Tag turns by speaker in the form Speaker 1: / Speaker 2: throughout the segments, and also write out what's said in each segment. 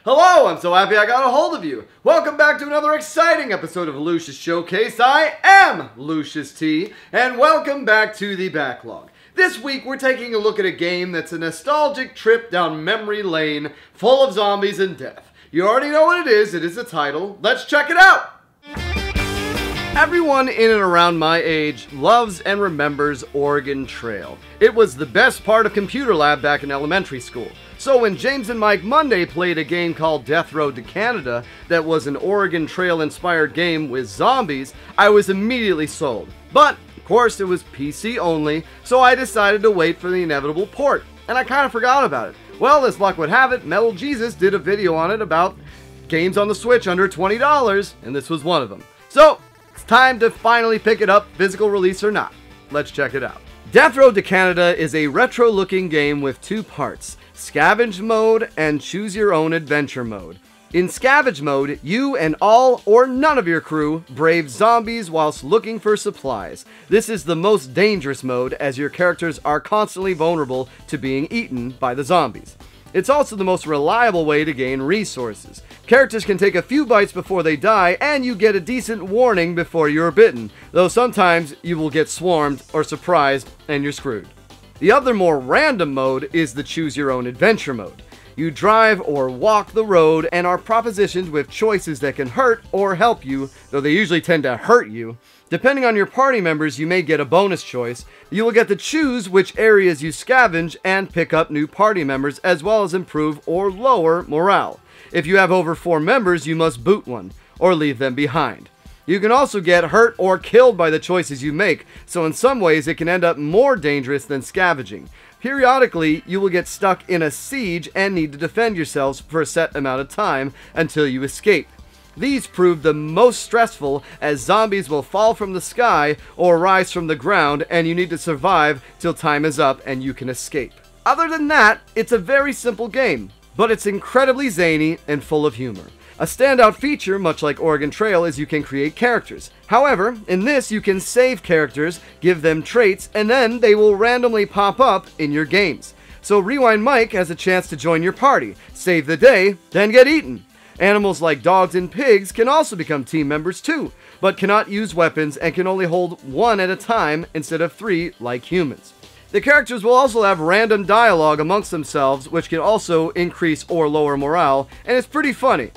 Speaker 1: Hello, I'm so happy I got a hold of you. Welcome back to another exciting episode of Lucious Showcase. I am Lucious T, and welcome back to the backlog. This week we're taking a look at a game that's a nostalgic trip down memory lane full of zombies and death. You already know what it is the title. Let's check it out! Everyone in and around my age loves and remembers Oregon Trail. It was the best part of computer lab back in elementary school. So when James and Mike Monday played a game called Death Road to Canada that was an Oregon Trail inspired game with zombies, I was immediately sold. But, of course, it was PC only, so I decided to wait for the inevitable port, and I kind of forgot about it. Well, as luck would have it, Metal Jesus did a video on it about games on the Switch under $20, and this was one of them. So, it's time to finally pick it up, physical release or not. Let's check it out. Death Road to Canada is a retro-looking game with two parts, Scavenge Mode and Choose Your Own Adventure Mode. In Scavenge Mode, you and all or none of your crew brave zombies whilst looking for supplies. This is the most dangerous mode as your characters are constantly vulnerable to being eaten by the zombies. It's also the most reliable way to gain resources. Characters can take a few bites before they die, and you get a decent warning before you're bitten, though sometimes you will get swarmed or surprised and you're screwed. The other more random mode is the Choose Your Own Adventure mode. You drive or walk the road and are propositioned with choices that can hurt or help you, though they usually tend to hurt you. Depending on your party members, you may get a bonus choice. You will get to choose which areas you scavenge and pick up new party members, as well as improve or lower morale. If you have over 4 members, you must boot one, or leave them behind. You can also get hurt or killed by the choices you make, so in some ways it can end up more dangerous than scavenging. Periodically, you will get stuck in a siege and need to defend yourselves for a set amount of time until you escape. These prove the most stressful, as zombies will fall from the sky or rise from the ground, and you need to survive till time is up and you can escape. Other than that, it's a very simple game, but it's incredibly zany and full of humor. A standout feature, much like Oregon Trail, is you can create characters. However, in this you can save characters, give them traits, and then they will randomly pop up in your games. So Rewind Mike has a chance to join your party, save the day, then get eaten. Animals like dogs and pigs can also become team members too, but cannot use weapons and can only hold one at a time instead of 3 like humans. The characters will also have random dialogue amongst themselves, which can also increase or lower morale, and it's pretty funny.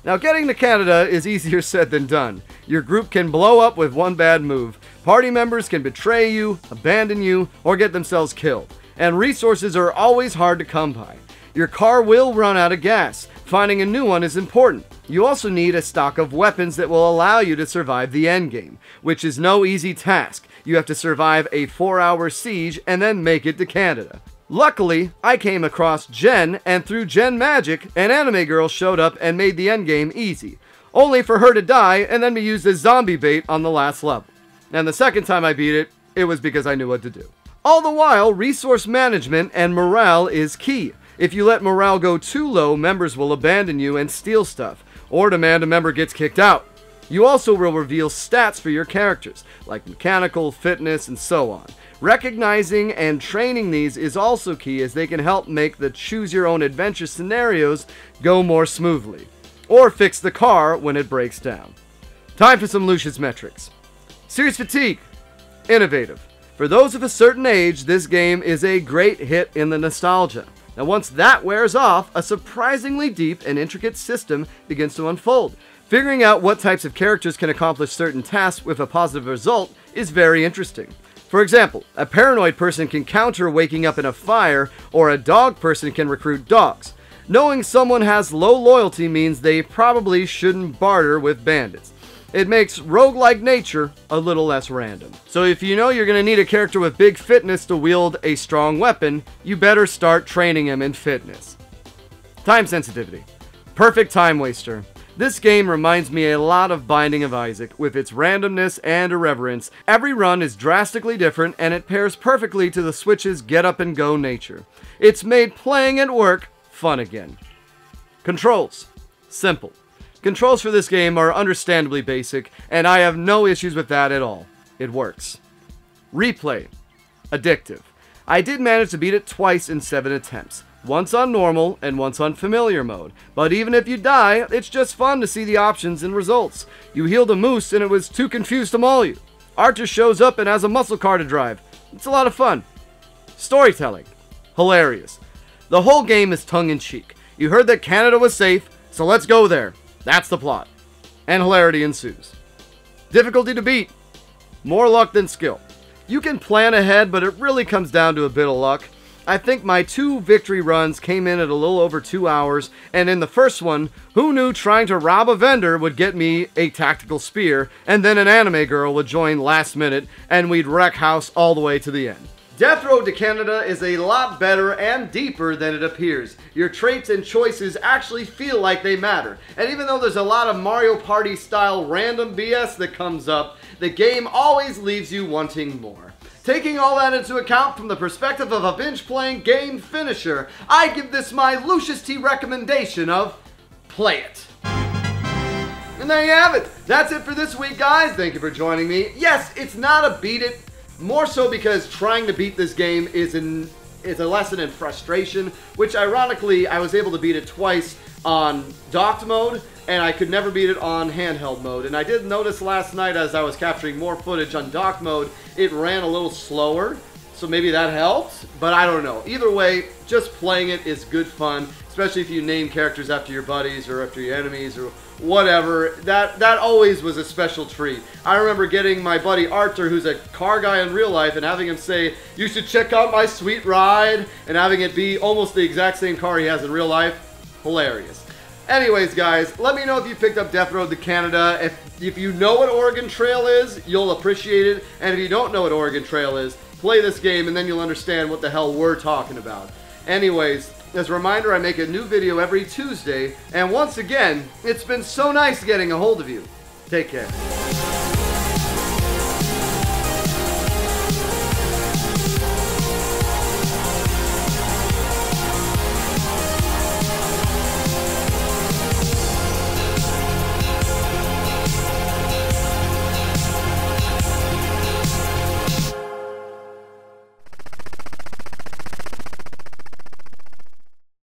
Speaker 1: Now, getting to Canada is easier said than done. Your group can blow up with one bad move. Party members can betray you, abandon you, or get themselves killed. And resources are always hard to come by. Your car will run out of gas. Finding a new one is important. You also need a stock of weapons that will allow you to survive the endgame, which is no easy task. You have to survive a 4-hour siege and then make it to Canada. Luckily, I came across Jen, and through Jen magic, an anime girl showed up and made the endgame easy, only for her to die and then be used as zombie bait on the last level. And the second time I beat it, it was because I knew what to do. All the while, resource management and morale is key. If you let morale go too low, members will abandon you and steal stuff, or demand a member gets kicked out. You also will reveal stats for your characters, like mechanical, fitness, and so on. Recognizing and training these is also key, as they can help make the choose your own adventure scenarios go more smoothly, or fix the car when it breaks down. Time for some Lucious metrics. Series fatigue. Innovative. For those of a certain age, this game is a great hit in the nostalgia. Now once that wears off, a surprisingly deep and intricate system begins to unfold. Figuring out what types of characters can accomplish certain tasks with a positive result is very interesting. For example, a paranoid person can counter waking up in a fire, or a dog person can recruit dogs. Knowing someone has low loyalty means they probably shouldn't barter with bandits. It makes roguelike nature a little less random. So if you know you're going to need a character with big fitness to wield a strong weapon, you better start training him in fitness. Time sensitivity. Perfect time waster. This game reminds me a lot of Binding of Isaac, with its randomness and irreverence. Every run is drastically different, and it pairs perfectly to the Switch's get-up-and-go nature. It's made playing at work fun again. Controls. Simple. Controls for this game are understandably basic, and I have no issues with that at all. It works. Replay. Addictive. I did manage to beat it twice in 7 attempts. once on normal and once on familiar mode. But even if you die, it's just fun to see the options and results. You healed a moose and it was too confused to maul you. Archer shows up and has a muscle car to drive. It's a lot of fun. Storytelling. Hilarious. The whole game is tongue-in-cheek. You heard that Canada was safe, so let's go there. That's the plot. And hilarity ensues. Difficulty to beat. More luck than skill. You can plan ahead, but it really comes down to a bit of luck. I think my 2 victory runs came in at a little over 2 hours, and in the first one, who knew trying to rob a vendor would get me a tactical spear, and then an anime girl would join last minute, and we'd wreck house all the way to the end. Death Road to Canada is a lot better and deeper than it appears. Your traits and choices actually feel like they matter. And even though there's a lot of Mario Party style random BS that comes up, the game always leaves you wanting more. Taking all that into account from the perspective of a binge-playing game finisher, I give this my Lucious T recommendation of play it. And there you have it. That's it for this week, guys. Thank you for joining me. Yes, it's not a beat it. More so because trying to beat this game is a lesson in frustration, which ironically I was able to beat it twice on docked mode, and I could never beat it on handheld mode. And I did notice last night as I was capturing more footage on docked mode, it ran a little slower, so maybe that helped, but I don't know. Either way, just playing it is good fun, especially if you name characters after your buddies or after your enemies or whatever. That always was a special treat. I remember getting my buddy Arthur, who's a car guy in real life, and having him say, "You should check out my sweet ride," and having it be almost the exact same car he has in real life. Hilarious. Anyways, guys, let me know if you picked up Death Road to Canada. If you know what Oregon Trail is, you'll appreciate it. And if you don't know what Oregon Trail is, play this game and then you'll understand what the hell we're talking about. Anyways, as a reminder, I make a new video every Tuesday. And once again, it's been so nice getting a hold of you. Take care.